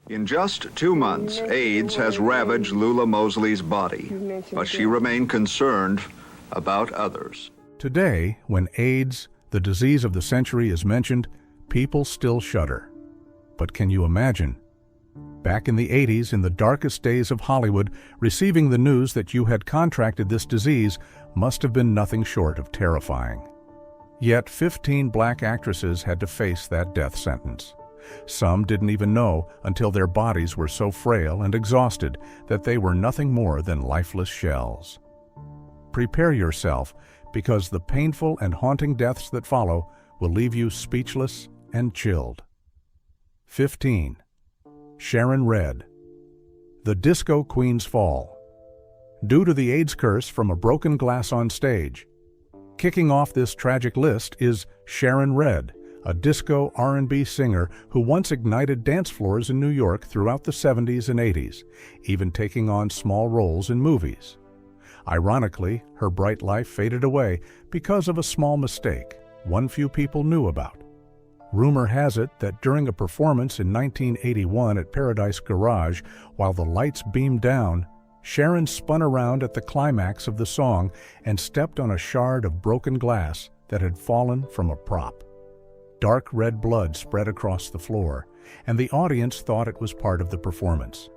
In just 2 months, AIDS has ravaged Lula Mosley's body, but she remained concerned about others. Today, when AIDS, the disease of the century, is mentioned, people still shudder. But can you imagine? Back in the 80s, in the darkest days of Hollywood, receiving the news that you had contracted this disease must have been nothing short of terrifying. Yet 15 black actresses had to face that death sentence. Some didn't even know until their bodies were so frail and exhausted that they were nothing more than lifeless shells. Prepare yourself, because the painful and haunting deaths that follow will leave you speechless and chilled. 15. Sharon Red. The Disco Queen's Fall. Due to the AIDS curse from a broken glass on stage. Kicking off this tragic list is Sharon Red, a disco R&B singer who once ignited dance floors in New York throughout the 70s and 80s, even taking on small roles in movies. Ironically, her bright life faded away because of a small mistake one few people knew about. Rumor has it that during a performance in 1981 at Paradise Garage, while the lights beamed down, Sharon spun around at the climax of the song and stepped on a shard of broken glass that had fallen from a prop. Dark red blood spread across the floor, and the audience thought it was part of the performance.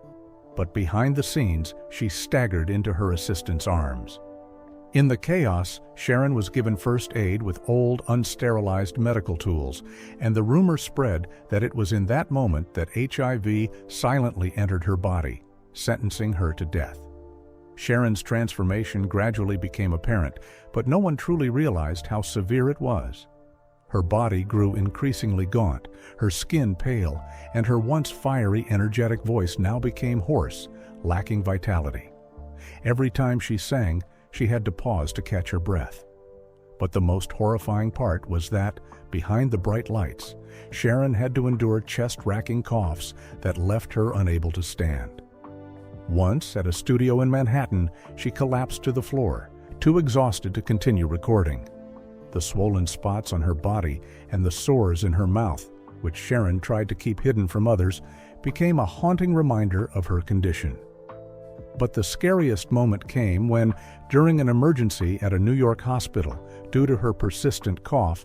But behind the scenes, she staggered into her assistant's arms. In the chaos, Sharon was given first aid with old, unsterilized medical tools, and the rumor spread that it was in that moment that HIV silently entered her body, sentencing her to death. Sharon's transformation gradually became apparent, but no one truly realized how severe it was. Her body grew increasingly gaunt, her skin pale, and her once fiery, energetic voice now became hoarse, lacking vitality. Every time she sang, she had to pause to catch her breath. But the most horrifying part was that, behind the bright lights, Sharon had to endure chest-racking coughs that left her unable to stand. Once, at a studio in Manhattan, she collapsed to the floor, too exhausted to continue recording. The swollen spots on her body and the sores in her mouth, which Sharon tried to keep hidden from others, became a haunting reminder of her condition. But the scariest moment came when, during an emergency at a New York hospital, due to her persistent cough,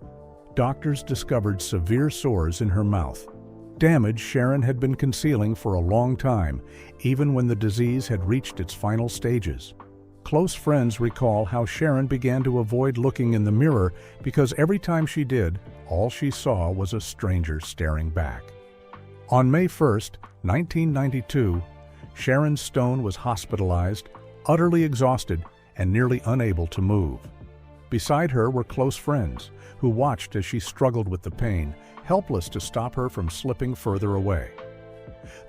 doctors discovered severe sores in her mouth. Damage Sharon had been concealing for a long time, even when the disease had reached its final stages. Close friends recall how Sharon began to avoid looking in the mirror because every time she did, all she saw was a stranger staring back. On May 1st, 1992, Sharon Stone was hospitalized, utterly exhausted and nearly unable to move. Beside her were close friends who watched as she struggled with the pain, helpless to stop her from slipping further away.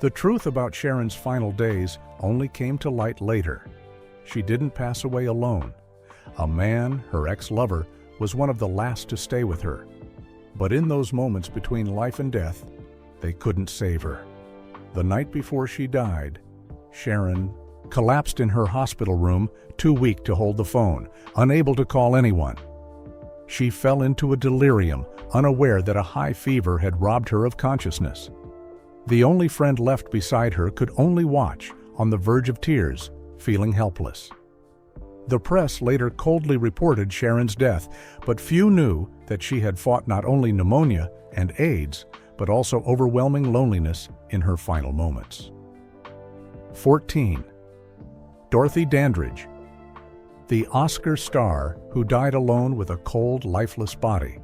The truth about Sharon's final days only came to light later. She didn't pass away alone. A man, her ex-lover, was one of the last to stay with her. But in those moments between life and death, they couldn't save her. The night before she died, Sharon collapsed in her hospital room, too weak to hold the phone, unable to call anyone. She fell into a delirium, unaware that a high fever had robbed her of consciousness. The only friend left beside her could only watch, on the verge of tears, feeling helpless. The press later coldly reported Sharon's death, but few knew that she had fought not only pneumonia and AIDS, but also overwhelming loneliness in her final moments. 14. Dorothy Dandridge. The Oscar star who died alone with a cold, lifeless body.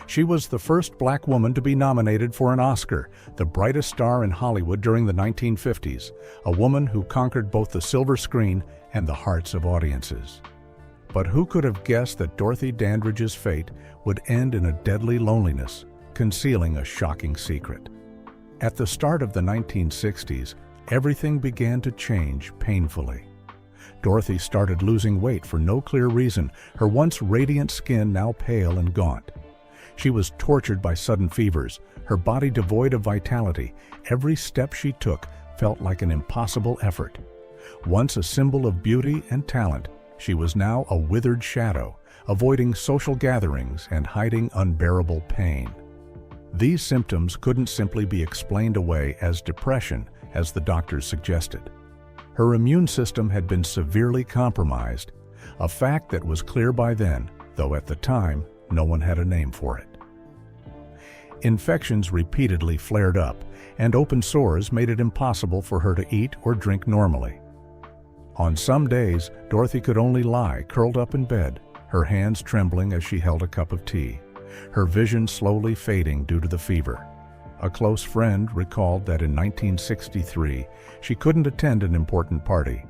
She was the first black woman to be nominated for an Oscar, the brightest star in Hollywood during the 1950s, a woman who conquered both the silver screen and the hearts of audiences. But who could have guessed that Dorothy Dandridge's fate would end in a deadly loneliness, concealing a shocking secret? At the start of the 1960s, everything began to change painfully. Dorothy started losing weight for no clear reason, her once radiant skin now pale and gaunt. She was tortured by sudden fevers, her body devoid of vitality. Every step she took felt like an impossible effort. Once a symbol of beauty and talent, she was now a withered shadow, avoiding social gatherings and hiding unbearable pain. These symptoms couldn't simply be explained away as depression, as the doctors suggested. Her immune system had been severely compromised, a fact that was clear by then, though at the time, no one had a name for it. Infections repeatedly flared up, and open sores made it impossible for her to eat or drink normally. On some days, Dorothy could only lie curled up in bed, her hands trembling as she held a cup of tea, her vision slowly fading due to the fever. A close friend recalled that in 1963, she couldn't attend an important party,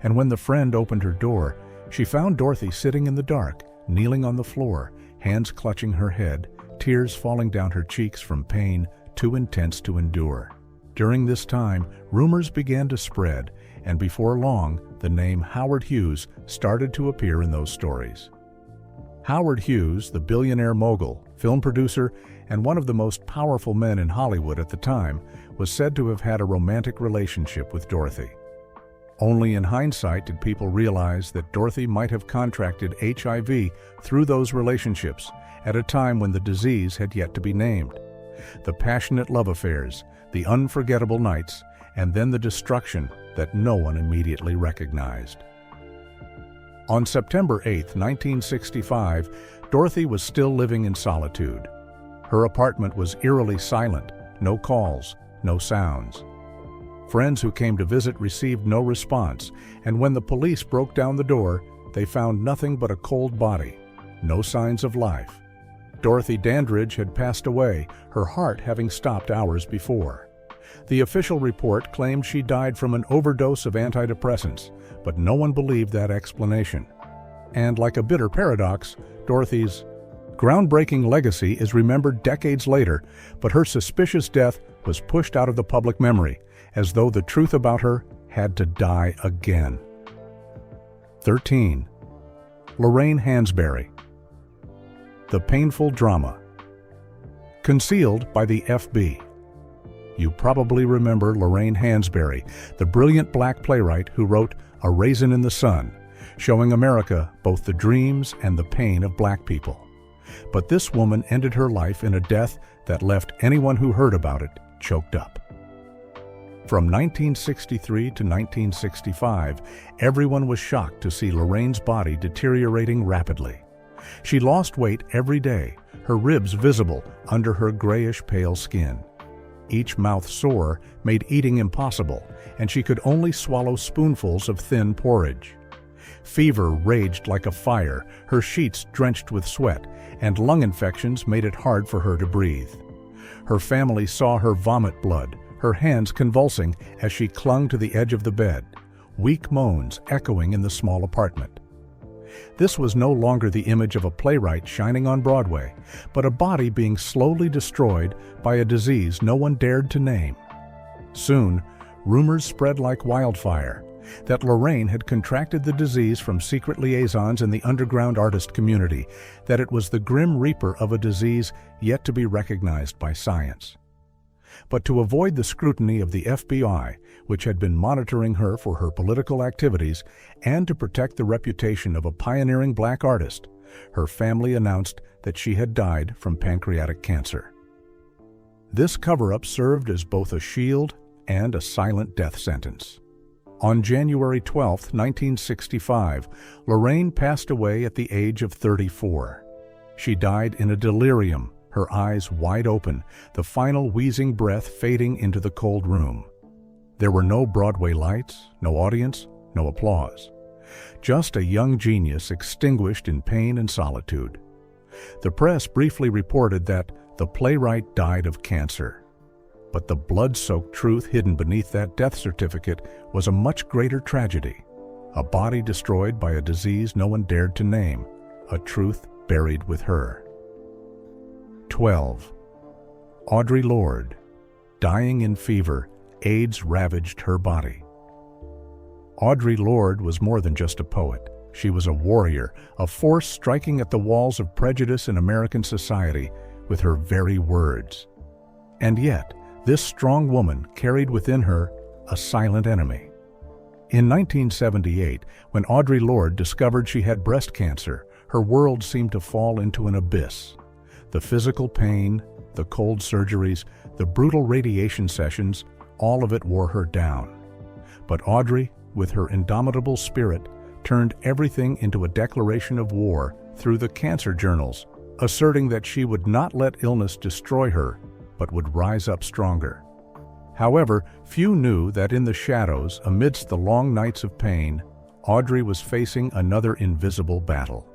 and when the friend opened her door, she found Dorothy sitting in the dark, kneeling on the floor, hands clutching her head, tears falling down her cheeks from pain too intense to endure. During this time, rumors began to spread, and before long, the name Howard Hughes started to appear in those stories. Howard Hughes, the billionaire mogul, film producer, and one of the most powerful men in Hollywood at the time, was said to have had a romantic relationship with Dorothy. Only in hindsight did people realize that Dorothy might have contracted HIV through those relationships at a time when the disease had yet to be named. The passionate love affairs, the unforgettable nights, and then the destruction that no one immediately recognized. On September 8, 1965, Dorothy was still living in solitude. Her apartment was eerily silent, no calls, no sounds. Friends who came to visit received no response, and when the police broke down the door, they found nothing but a cold body, no signs of life. Dorothy Dandridge had passed away, her heart having stopped hours before. The official report claimed she died from an overdose of antidepressants, but no one believed that explanation. And like a bitter paradox, Dorothy's groundbreaking legacy is remembered decades later, but her suspicious death was pushed out of the public memory, as though the truth about her had to die again. 13. Lorraine Hansberry. The painful drama. Concealed by the FB. You probably remember Lorraine Hansberry, the brilliant black playwright who wrote A Raisin in the Sun, showing America both the dreams and the pain of black people. But this woman ended her life in a death that left anyone who heard about it choked up. From 1963 to 1965, everyone was shocked to see Lorraine's body deteriorating rapidly. She lost weight every day, her ribs visible under her grayish-pale skin. Each mouth sore made eating impossible, and she could only swallow spoonfuls of thin porridge. Fever raged like a fire, her sheets drenched with sweat, and lung infections made it hard for her to breathe. Her family saw her vomit blood, her hands convulsing as she clung to the edge of the bed, weak moans echoing in the small apartment. This was no longer the image of a playwright shining on Broadway, but a body being slowly destroyed by a disease no one dared to name. Soon, rumors spread like wildfire that Lorraine had contracted the disease from secret liaisons in the underground artist community, that it was the grim reaper of a disease yet to be recognized by science. But to avoid the scrutiny of the FBI, which had been monitoring her for her political activities, and to protect the reputation of a pioneering black artist, her family announced that she had died from pancreatic cancer. This cover-up served as both a shield and a silent death sentence. On January 12, 1965, Lorraine passed away at the age of 34. She died in a delirium, her eyes wide open, the final wheezing breath fading into the cold room. There were no Broadway lights, no audience, no applause. Just a young genius extinguished in pain and solitude. The press briefly reported that the playwright died of cancer. But the blood-soaked truth hidden beneath that death certificate was a much greater tragedy. A body destroyed by a disease no one dared to name, a truth buried with her. 12. Audrey Lord. Dying in fever, AIDS ravaged her body. Audrey Lord was more than just a poet. She was a warrior, a force striking at the walls of prejudice in American society with her very words. And yet, this strong woman carried within her a silent enemy. In 1978, when Audrey Lord discovered she had breast cancer, her world seemed to fall into an abyss. The physical pain, the cold surgeries, the brutal radiation sessions, all of it wore her down. But Audrey, with her indomitable spirit, turned everything into a declaration of war through the cancer journals, asserting that she would not let illness destroy her, but would rise up stronger. However, few knew that in the shadows, amidst the long nights of pain, Audrey was facing another invisible battle.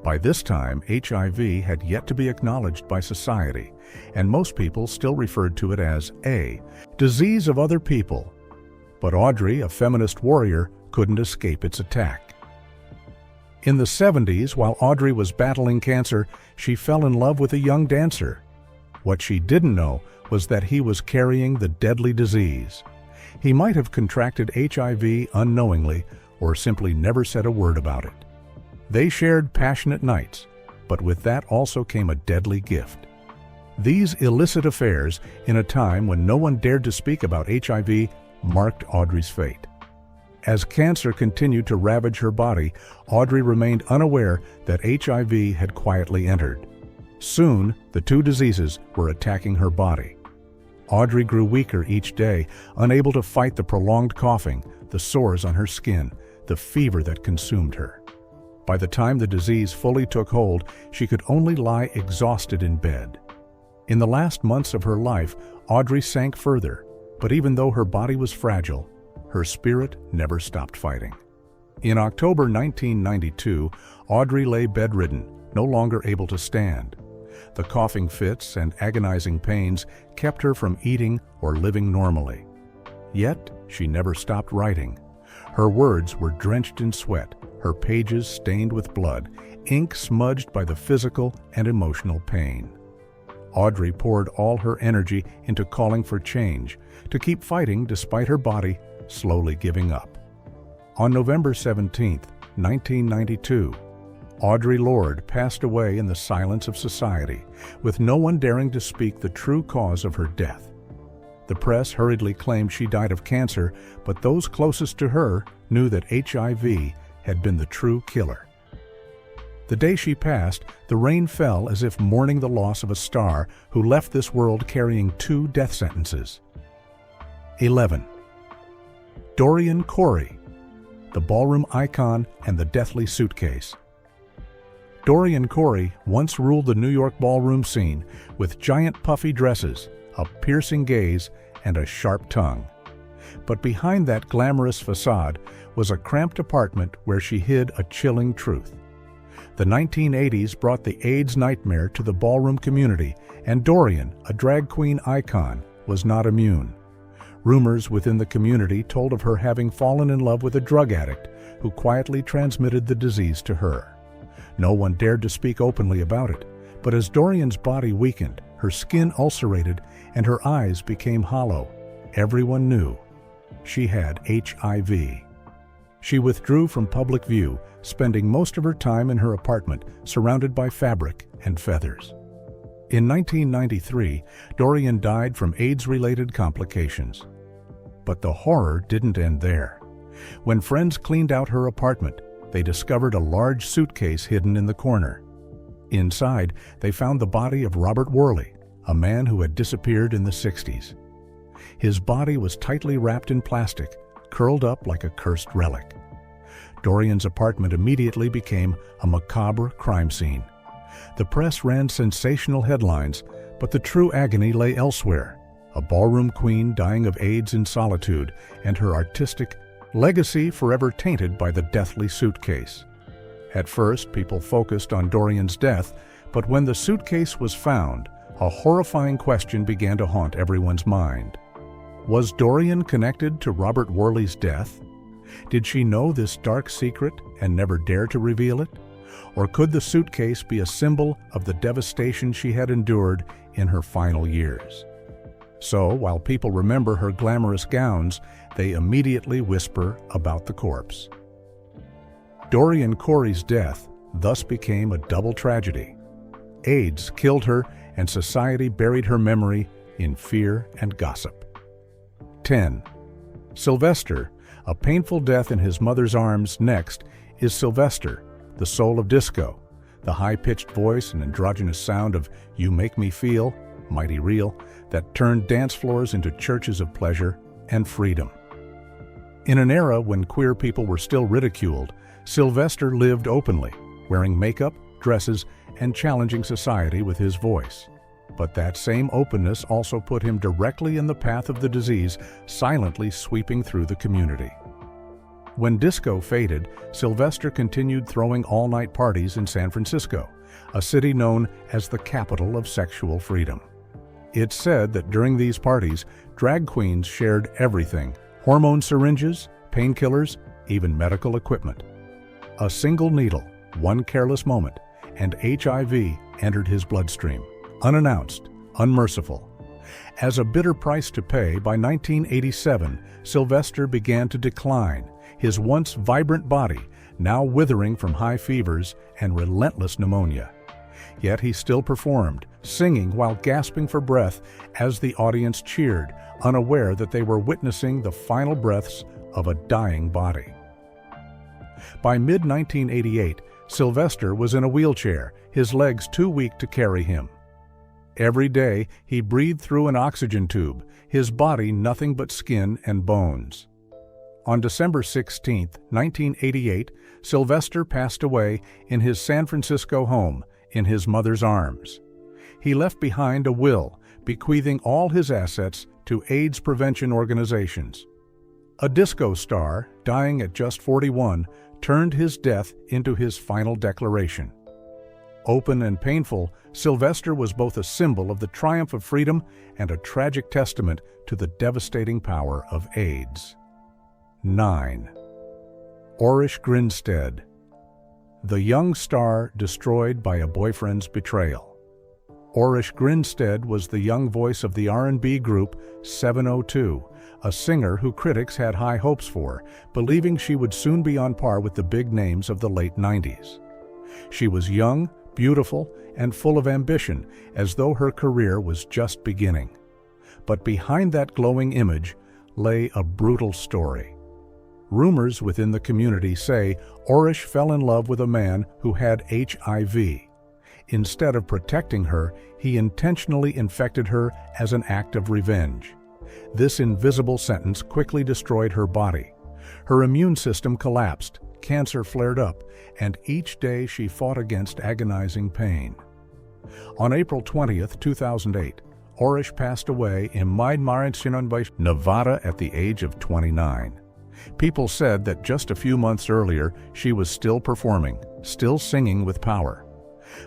By this time, HIV had yet to be acknowledged by society, and most people still referred to it as a disease of other people. But Audrey, a feminist warrior, couldn't escape its attack. In the 70s, while Audrey was battling cancer, she fell in love with a young dancer. What she didn't know was that he was carrying the deadly disease. He might have contracted HIV unknowingly or simply never said a word about it. They shared passionate nights, but with that also came a deadly gift. These illicit affairs, in a time when no one dared to speak about HIV, marked Audrey's fate. As cancer continued to ravage her body, Audrey remained unaware that HIV had quietly entered. Soon, the two diseases were attacking her body. Audrey grew weaker each day, unable to fight the prolonged coughing, the sores on her skin, the fever that consumed her. By the time the disease fully took hold, she could only lie exhausted in bed. In the last months of her life, Audrey sank further, but even though her body was fragile, her spirit never stopped fighting. In October 1992, Audrey lay bedridden, no longer able to stand. The coughing fits and agonizing pains kept her from eating or living normally. Yet, she never stopped writing. Her words were drenched in sweat, her pages stained with blood, ink smudged by the physical and emotional pain. Audrey poured all her energy into calling for change, to keep fighting despite her body slowly giving up. On November 17, 1992, Audrey Lord passed away in the silence of society, with no one daring to speak the true cause of her death. The press hurriedly claimed she died of cancer, but those closest to her knew that HIV had been the true killer. The day she passed, the rain fell as if mourning the loss of a star who left this world carrying 2 death sentences. 11. Dorian Corey, the ballroom icon and the deathly suitcase. Dorian Corey once ruled the New York ballroom scene with giant puffy dresses, a piercing gaze, and a sharp tongue. But behind that glamorous facade was a cramped apartment where she hid a chilling truth. The 1980s brought the AIDS nightmare to the ballroom community, and Dorian, a drag queen icon, was not immune. Rumors within the community told of her having fallen in love with a drug addict who quietly transmitted the disease to her. No one dared to speak openly about it, but as Dorian's body weakened, her skin ulcerated, and her eyes became hollow, everyone knew she had HIV. She withdrew from public view, spending most of her time in her apartment surrounded by fabric and feathers. In 1993, Dorian died from AIDS-related complications. But the horror didn't end there. When friends cleaned out her apartment, they discovered a large suitcase hidden in the corner. Inside, they found the body of Robert Worley, a man who had disappeared in the 60s. His body was tightly wrapped in plastic, curled up like a cursed relic. Dorian's apartment immediately became a macabre crime scene. The press ran sensational headlines, but the true agony lay elsewhere. A ballroom queen dying of AIDS in solitude, and her artistic legacy forever tainted by the deathly suitcase. At first, people focused on Dorian's death, but when the suitcase was found, a horrifying question began to haunt everyone's mind. Was Dorian connected to Robert Worley's death? Did she know this dark secret and never dare to reveal it? Or could the suitcase be a symbol of the devastation she had endured in her final years? So, while people remember her glamorous gowns, they immediately whisper about the corpse. Dorian Corey's death thus became a double tragedy. AIDS killed her, and society buried her memory in fear and gossip. 10. Sylvester, a painful death in his mother's arms. Next is Sylvester, the soul of disco. The high-pitched voice and androgynous sound of "You Make Me Feel" mighty real, that turned dance floors into churches of pleasure and freedom. In an era when queer people were still ridiculed, Sylvester lived openly, wearing makeup, dresses, and challenging society with his voice. But that same openness also put him directly in the path of the disease, silently sweeping through the community. When disco faded, Sylvester continued throwing all-night parties in San Francisco, a city known as the capital of sexual freedom. It's said that during these parties, drag queens shared everything: hormone syringes, painkillers, even medical equipment. A single needle, one careless moment, and HIV entered his bloodstream, unannounced, unmerciful. As a bitter price to pay, by 1987, Sylvester began to decline, his once vibrant body now withering from high fevers and relentless pneumonia. Yet he still performed, singing while gasping for breath as the audience cheered, unaware that they were witnessing the final breaths of a dying body. By mid-1988, Sylvester was in a wheelchair, his legs too weak to carry him. Every day, he breathed through an oxygen tube, his body nothing but skin and bones. On December 16, 1988, Sylvester passed away in his San Francisco home, in his mother's arms. He left behind a will, bequeathing all his assets to AIDS prevention organizations. A disco star, dying at just 41, turned his death into his final declaration. Open and painful, Sylvester was both a symbol of the triumph of freedom and a tragic testament to the devastating power of AIDS. 9. Orish Grinstead. The young star destroyed by a boyfriend's betrayal. Orish Grinstead was the young voice of the R&B group 702, a singer who critics had high hopes for, believing she would soon be on par with the big names of the late 90s. She was young, beautiful, and full of ambition, as though her career was just beginning. But behind that glowing image lay a brutal story. Rumors within the community say Orish fell in love with a man who had HIV. Instead of protecting her, he intentionally infected her as an act of revenge. This invisible sentence quickly destroyed her body. Her immune system collapsed, cancer flared up, and each day she fought against agonizing pain. On April 20, 2008, Orish passed away in Nevada at the age of 29. People said that just a few months earlier she was still performing, still singing with power.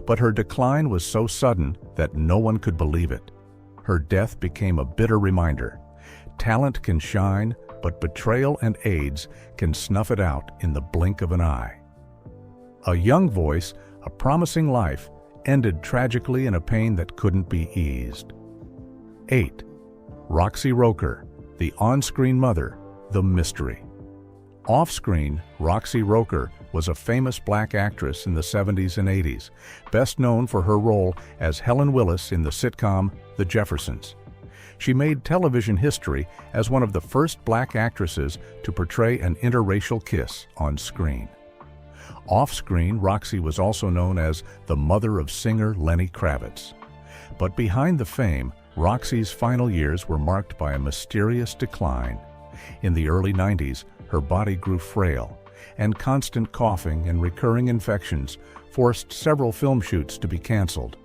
But her decline was so sudden that no one could believe it. Her death became a bitter reminder. Talent can shine, but betrayal and AIDS can snuff it out in the blink of an eye. A young voice, a promising life, ended tragically in a pain that couldn't be eased. 8. Roxy Roker, the on-screen mother, the mystery. Off-screen, Roxy Roker was a famous black actress in the 70s and 80s, best known for her role as Helen Willis in the sitcom The Jeffersons. She made television history as one of the first black actresses to portray an interracial kiss on screen. Off-screen, Roxy was also known as the mother of singer Lenny Kravitz. But behind the fame, Roxy's final years were marked by a mysterious decline. In the early 90s, her body grew frail, and constant coughing and recurring infections forced several film shoots to be canceled.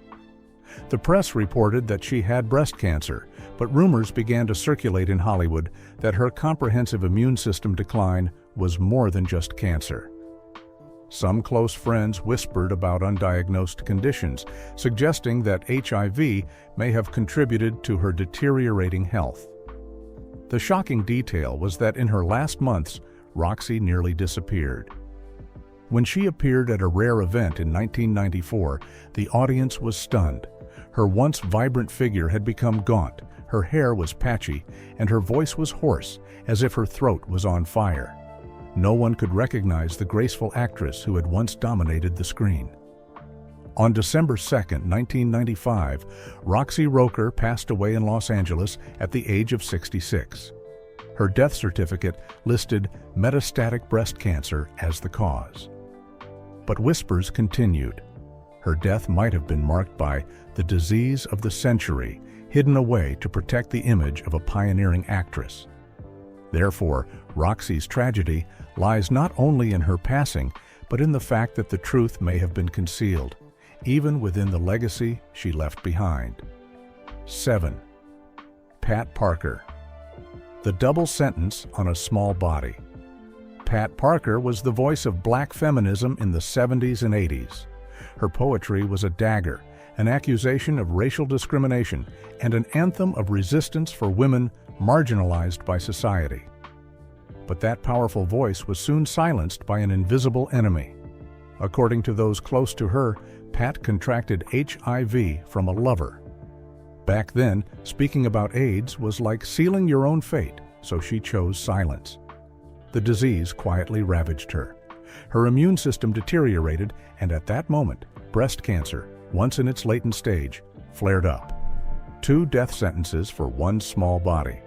The press reported that she had breast cancer, but rumors began to circulate in Hollywood that her comprehensive immune system decline was more than just cancer. Some close friends whispered about undiagnosed conditions, suggesting that HIV may have contributed to her deteriorating health. The shocking detail was that in her last months, Roxy nearly disappeared. When she appeared at a rare event in 1994, the audience was stunned. Her once vibrant figure had become gaunt, her hair was patchy, and her voice was hoarse, as if her throat was on fire. No one could recognize the graceful actress who had once dominated the screen. On December 2, 1995, Roxy Roker passed away in Los Angeles at the age of 66. Her death certificate listed metastatic breast cancer as the cause. But whispers continued. her death might have been marked by the disease of the century, hidden away to protect the image of a pioneering actress. Therefore, Roxy's tragedy lies not only in her passing, but in the fact that the truth may have been concealed, even within the legacy she left behind. 7. Pat Parker. The double sentence on a small body. Pat Parker was the voice of black feminism in the 70s and 80s. Her poetry was a dagger, an accusation of racial discrimination, and an anthem of resistance for women marginalized by society. But that powerful voice was soon silenced by an invisible enemy. According to those close to her, Pat contracted HIV from a lover. Back then, speaking about AIDS was like sealing your own fate, so she chose silence. The disease quietly ravaged her. Her immune system deteriorated, and at that moment, breast cancer, once in its latent stage, flared up. 2 death sentences for one small body.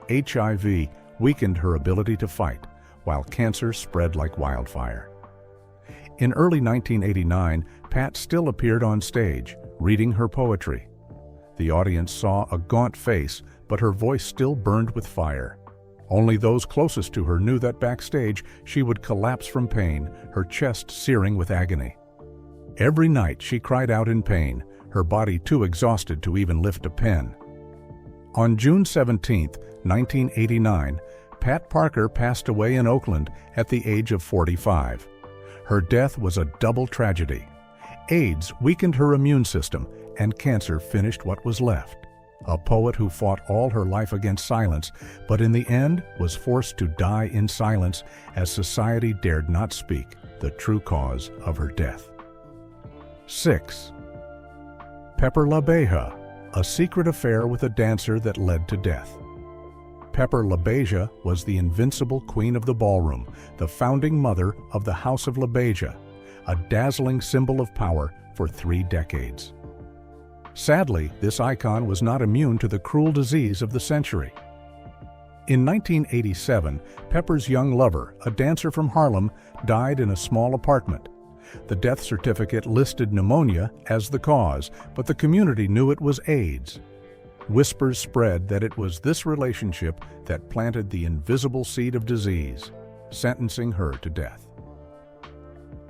HIV weakened her ability to fight, while cancer spread like wildfire. In early 1989, Pat still appeared on stage, reading her poetry. The audience saw a gaunt face, but her voice still burned with fire. Only those closest to her knew that backstage she would collapse from pain, her chest searing with agony. Every night she cried out in pain, her body too exhausted to even lift a pen. On June 17, 1989, Pat Parker passed away in Oakland at the age of 45. Her death was a double tragedy. AIDS weakened her immune system, and cancer finished what was left. A poet who fought all her life against silence, but in the end was forced to die in silence as society dared not speak the true cause of her death. 6. Pepper LaBeija, a secret affair with a dancer that led to death. Pepper LaBeija was the invincible queen of the ballroom, the founding mother of the House of LaBeija, a dazzling symbol of power for 3 decades. Sadly, this icon was not immune to the cruel disease of the century. In 1987, Pepper's young lover, a dancer from Harlem, died in a small apartment. The death certificate listed pneumonia as the cause, but the community knew it was AIDS. Whispers spread that it was this relationship that planted the invisible seed of disease, sentencing her to death.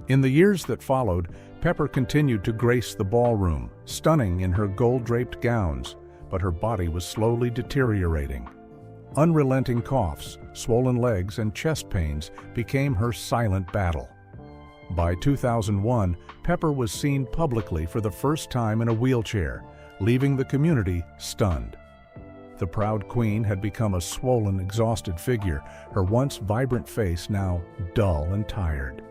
In the years that followed, Pepper continued to grace the ballroom, stunning in her gold-draped gowns, but her body was slowly deteriorating. Unrelenting coughs, swollen legs, and chest pains became her silent battle. By 2001, Pepper was seen publicly for the first time in a wheelchair, leaving the community stunned. The proud queen had become a swollen, exhausted figure, her once vibrant face now dull and tired.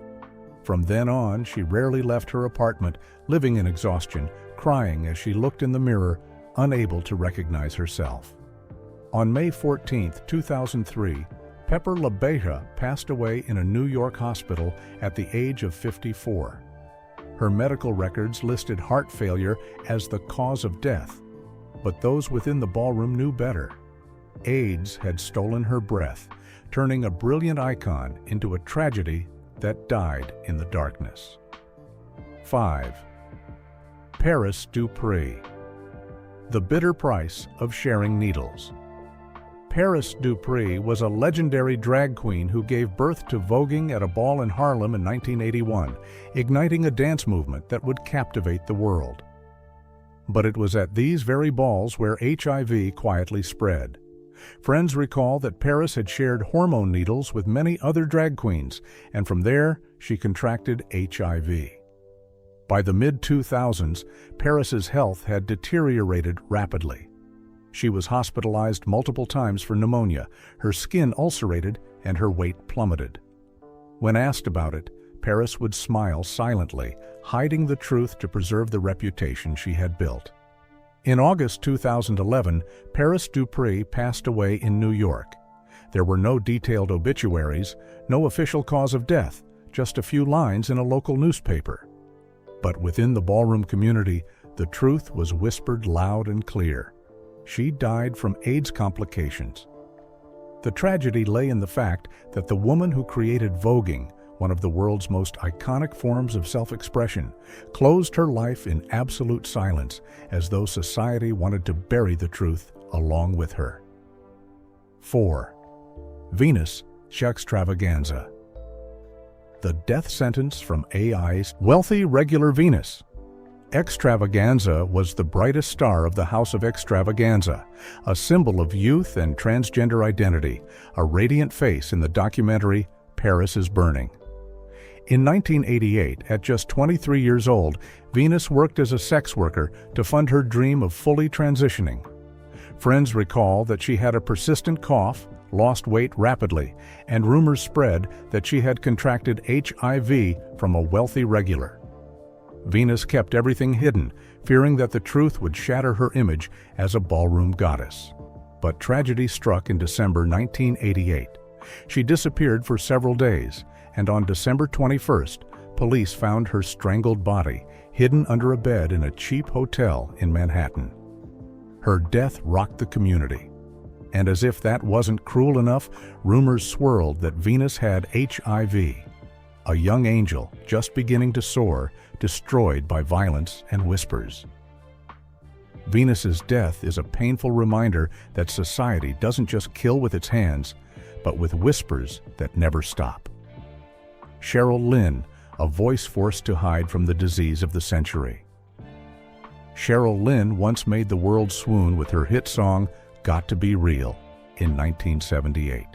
From then on, she rarely left her apartment, living in exhaustion, crying as she looked in the mirror, unable to recognize herself. On May 14, 2003, Pepper LaBeija passed away in a New York hospital at the age of 54. Her medical records listed heart failure as the cause of death, but those within the ballroom knew better. AIDS had stolen her breath, turning a brilliant icon into a tragedy that died in the darkness. 5. Paris Dupree. The bitter price of sharing needles. Paris Dupree was a legendary drag queen who gave birth to voguing at a ball in Harlem in 1981, igniting a dance movement that would captivate the world. But it was at these very balls where HIV quietly spread. Friends recall that Paris had shared hormone needles with many other drag queens, and from there she contracted HIV. By the mid-2000s, Paris's health had deteriorated rapidly. She was hospitalized multiple times for pneumonia, her skin ulcerated, and her weight plummeted. When asked about it, Paris would smile silently, hiding the truth to preserve the reputation she had built. In August 2011, Paris Dupree passed away in New York. There were no detailed obituaries, no official cause of death, just a few lines in a local newspaper. But within the ballroom community, the truth was whispered loud and clear. She died from AIDS complications. The tragedy lay in the fact that the woman who created voguing one of the world's most iconic forms of self-expression, closed her life in absolute silence, as though society wanted to bury the truth along with her. 4. Venus Xtravaganza. The death sentence from AI's wealthy regular Venus. Xtravaganza was the brightest star of the House of Xtravaganza, a symbol of youth and transgender identity, a radiant face in the documentary Paris is Burning. In 1988, at just 23 years old, Venus worked as a sex worker to fund her dream of fully transitioning. Friends recall that she had a persistent cough, lost weight rapidly, and rumors spread that she had contracted HIV from a wealthy regular. Venus kept everything hidden, fearing that the truth would shatter her image as a ballroom goddess. But tragedy struck in December 1988. She disappeared for several days, and on December 21st, police found her strangled body hidden under a bed in a cheap hotel in Manhattan. Her death rocked the community. And as if that wasn't cruel enough, rumors swirled that Venus had HIV, a young angel just beginning to soar, destroyed by violence and whispers. Venus's death is a painful reminder that society doesn't just kill with its hands, but with whispers that never stop. Cheryl Lynn, a voice forced to hide from the disease of the century. Cheryl Lynn once made the world swoon with her hit song, Got to Be Real, in 1978.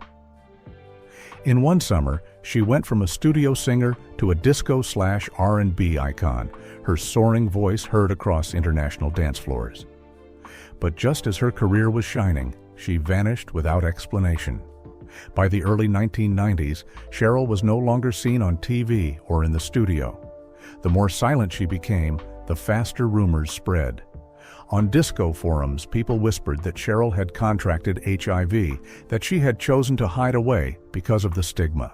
In one summer, she went from a studio singer to a disco/R&B icon, her soaring voice heard across international dance floors. But just as her career was shining, she vanished without explanation. By the early 1990s, Cheryl was no longer seen on TV or in the studio. The more silent she became, the faster rumors spread. On disco forums, people whispered that Cheryl had contracted HIV, that she had chosen to hide away because of the stigma.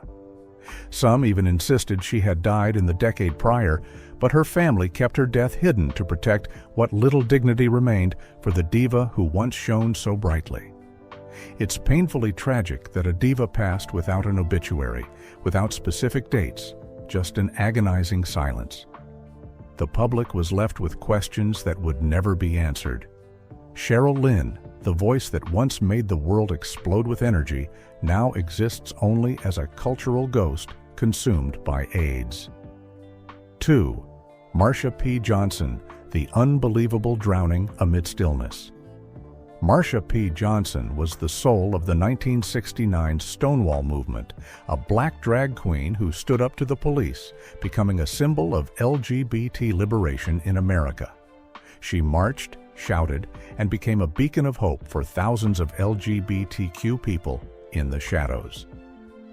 Some even insisted she had died in the decade prior, but her family kept her death hidden to protect what little dignity remained for the diva who once shone so brightly. It's painfully tragic that a diva passed without an obituary, without specific dates, just an agonizing silence. The public was left with questions that would never be answered. Cheryl Lynn, the voice that once made the world explode with energy, now exists only as a cultural ghost consumed by AIDS. 2. Marsha P. Johnson, the unbelievable drowning amid stillness. Marsha P. Johnson was the soul of the 1969 Stonewall movement, a black drag queen who stood up to the police, becoming a symbol of LGBT liberation in America. She marched, shouted, and became a beacon of hope for thousands of LGBTQ people in the shadows.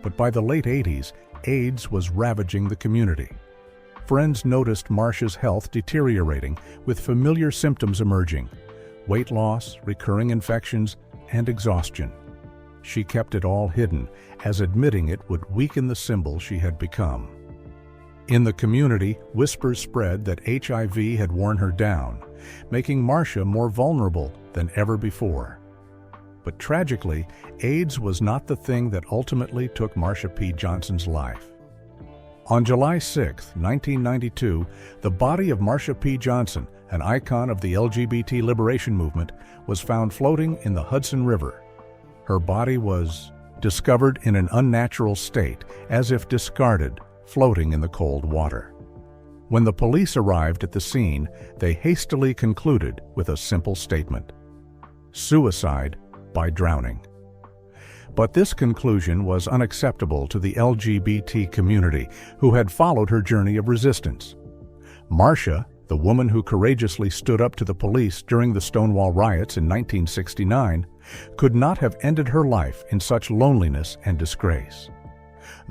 But by the late 80s, AIDS was ravaging the community. Friends noticed Marsha's health deteriorating, with familiar symptoms emerging: weight loss, recurring infections, and exhaustion. She kept it all hidden, as admitting it would weaken the symbol she had become. In the community, whispers spread that HIV had worn her down, making Marsha more vulnerable than ever before. But tragically, AIDS was not the thing that ultimately took Marsha P. Johnson's life. On July 6, 1992, the body of Marsha P. Johnson, an icon of the LGBT liberation movement, was found floating in the Hudson River. Her body was discovered in an unnatural state, as if discarded, floating in the cold water. When the police arrived at the scene, they hastily concluded with a simple statement: suicide by drowning. But this conclusion was unacceptable to the LGBT community, who had followed her journey of resistance. Marsha, the woman who courageously stood up to the police during the Stonewall riots in 1969, could not have ended her life in such loneliness and disgrace.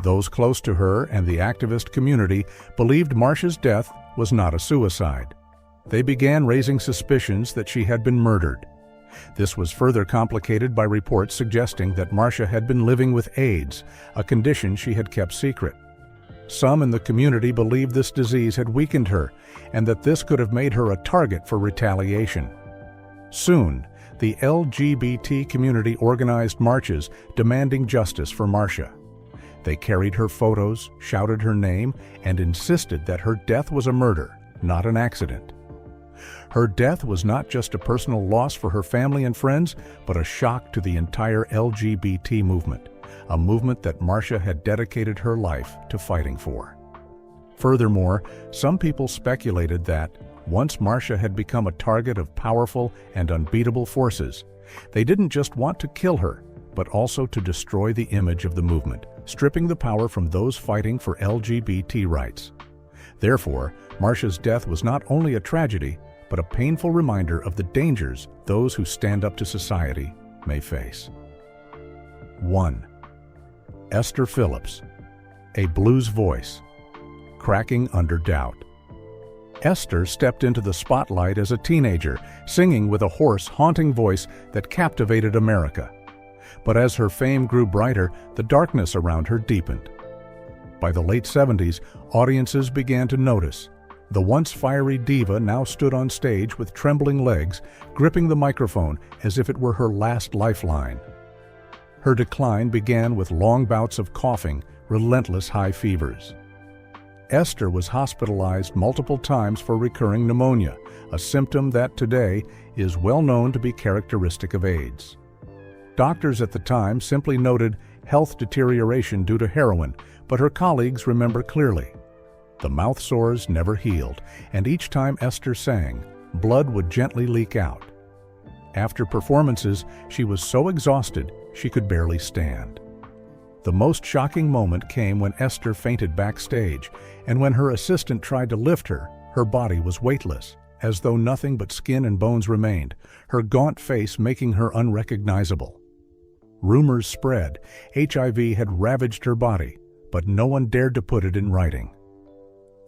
Those close to her and the activist community believed Marsha's death was not a suicide. They began raising suspicions that she had been murdered. This was further complicated by reports suggesting that Marsha had been living with AIDS, a condition she had kept secret. Some in the community believed this disease had weakened her, and that this could have made her a target for retaliation. Soon, the LGBT community organized marches demanding justice for Marsha. They carried her photos, shouted her name, and insisted that her death was a murder, not an accident. Her death was not just a personal loss for her family and friends, but a shock to the entire LGBT movement, a movement that Marsha had dedicated her life to fighting for. Furthermore, some people speculated that, once Marsha had become a target of powerful and unbeatable forces, they didn't just want to kill her, but also to destroy the image of the movement, stripping the power from those fighting for LGBT rights. Therefore, Marsha's death was not only a tragedy, but a painful reminder of the dangers those who stand up to society may face. 1. Esther Phillips, a blues voice, cracking under doubt. Esther stepped into the spotlight as a teenager, singing with a hoarse, haunting voice that captivated America. But as her fame grew brighter, the darkness around her deepened. By the late 70s, audiences began to notice. The once fiery diva now stood on stage with trembling legs, gripping the microphone as if it were her last lifeline. Her decline began with long bouts of coughing, relentless high fevers. Esther was hospitalized multiple times for recurring pneumonia, a symptom that today is well known to be characteristic of AIDS. Doctors at the time simply noted health deterioration due to heroin, but her colleagues remember clearly. The mouth sores never healed, and each time Esther sang, blood would gently leak out. After performances, she was so exhausted she could barely stand. The most shocking moment came when Esther fainted backstage, and when her assistant tried to lift her, her body was weightless, as though nothing but skin and bones remained, her gaunt face making her unrecognizable. Rumors spread. HIV had ravaged her body, but no one dared to put it in writing.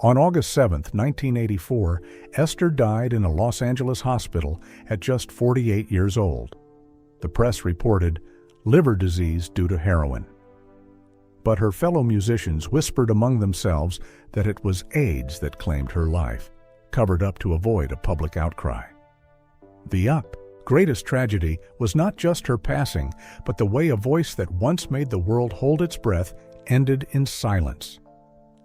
On August 7, 1984, Esther died in a Los Angeles hospital at just 48 years old. The press reported liver disease due to heroin. But her fellow musicians whispered among themselves that it was AIDS that claimed her life, covered up to avoid a public outcry. The greatest tragedy was not just her passing, but the way a voice that once made the world hold its breath ended in silence.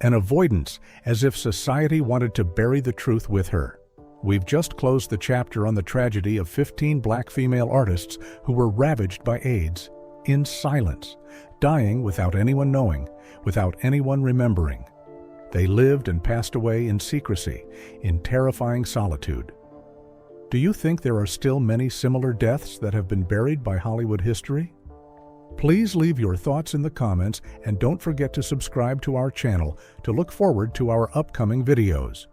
An avoidance, as if society wanted to bury the truth with her. We've just closed the chapter on the tragedy of 15 black female artists who were ravaged by AIDS, in silence, dying without anyone knowing, without anyone remembering. They lived and passed away in secrecy, in terrifying solitude. Do you think there are still many similar deaths that have been buried by Hollywood history? Please leave your thoughts in the comments and don't forget to subscribe to our channel to look forward to our upcoming videos.